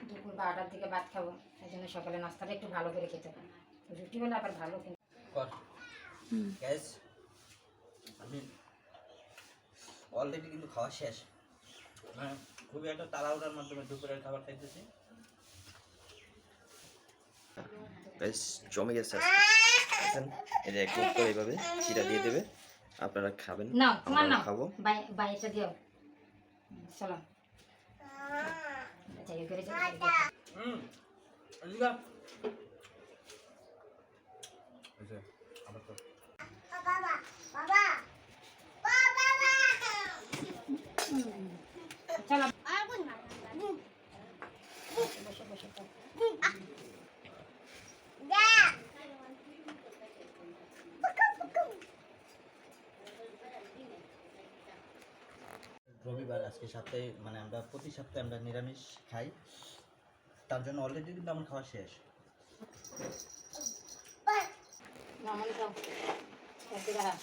দুপুর 12টার দিকে ভাত খাবো, এই জন্য সকালে নাস্তাটা একটু ভালো করে খেতে হবে। রুটি হলে আবার ভালো কিন্তু আমি অলরেডি কিন্তু খাওয়া শেষ, মানে খুবই একটা তাড়াহুড়ার মাধ্যমে দুপুরের খাবার খাইতেছি। বেশ জমে গেছে। এটা এক করে এইভাবে চিরা দিয়ে দেবে, আপনারা খাবেন। নাও তোমার নাও, খাবো। বাইটা দিও। চলো যাই করে যাই। আচ্ছা আবার তো বাবা বাবা বাবা চলো আর কোন না বসে বসে খাও। দা রবিবার আজকে সপ্তাহে, মানে আমরা প্রতি সপ্তাহে আমরা নিরামিষ খাই, তার জন্য অলরেডি কিন্তু আমার খাওয়া শেষ। মামনি যাও একদিকে দাঁড়া,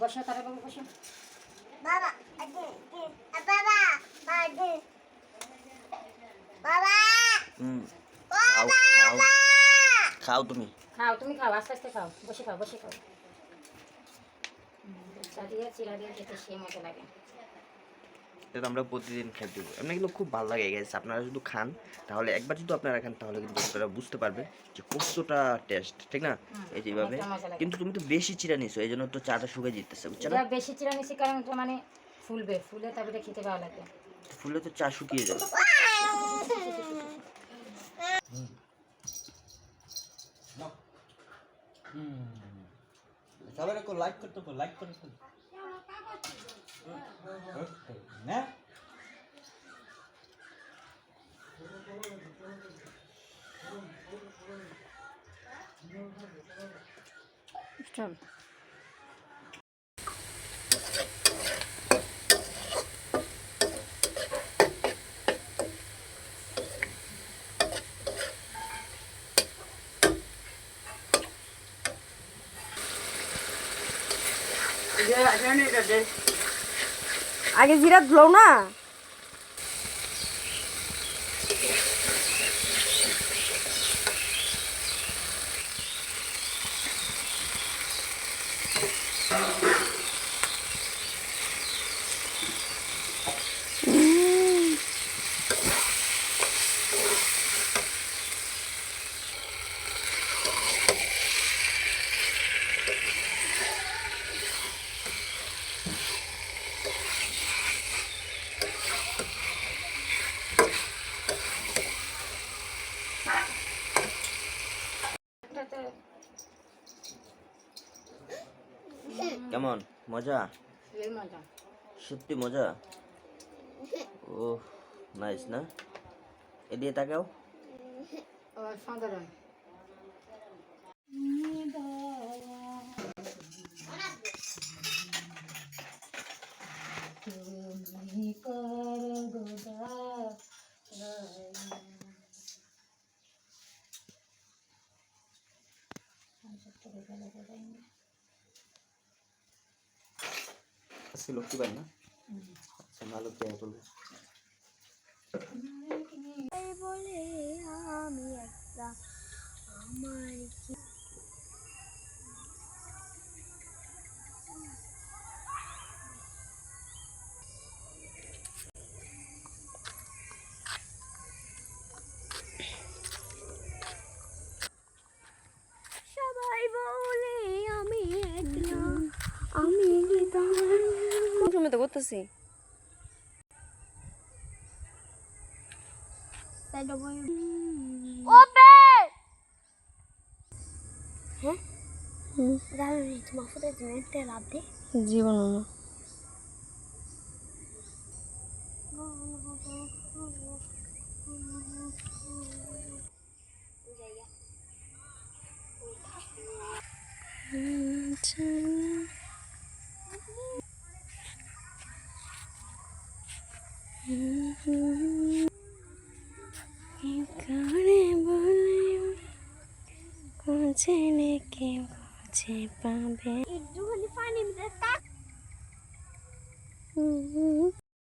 বসো তারা বাবু বসো। বাবা বাবা বাবা খাও খাও খাও, তুমি খাও, তুমি খাও, আস্তে আস্তে খাও, বসে খাও, বসে খাও। চা দিয়ে চিরা দিয়ে খেতে সেই মজা লাগে। এটা আমরা প্রতিদিন খেতে দেবো, এমনি কিন্তু খুব ভালো লাগে গেছে। আপনারা যদি খান তাহলে একবার যদি আপনারা খান তাহলে কিন্তু আপনারা বুঝতে পারবেন যে কতটা টেস্ট, ঠিক না? এই যেভাবে কিন্তু তুমি তো বেশি চিরা নিছো, এই জন্য তো চাটা শুকিয়ে যেতেছে, বুঝছো না? বেশি চিরা নিছি কারণ তো মানে ফুলবে, ফুলে তারপরে খেতে ভালো লাগে। ফুলে তো চা শুকিয়ে যাবে। সবাই একটু লাইক করতে, লাইক করে না। চল আগে জিরা দিলো না। কেমন মজা? মজা, সত্যি মজা। ও নাইস না? এদিকে তাকাও। সাধারণ আজকে লক্ষ্মী পাই না? আচ্ছা ভালো পেয়ে বলবো। বলে আমি একটা আমার সবাই বলে আমি একলা আমি কোন সময় তো করতেছি জীবন করে বলে খুঁজে লেকে খুঁজে পাবে একটুখানি পানি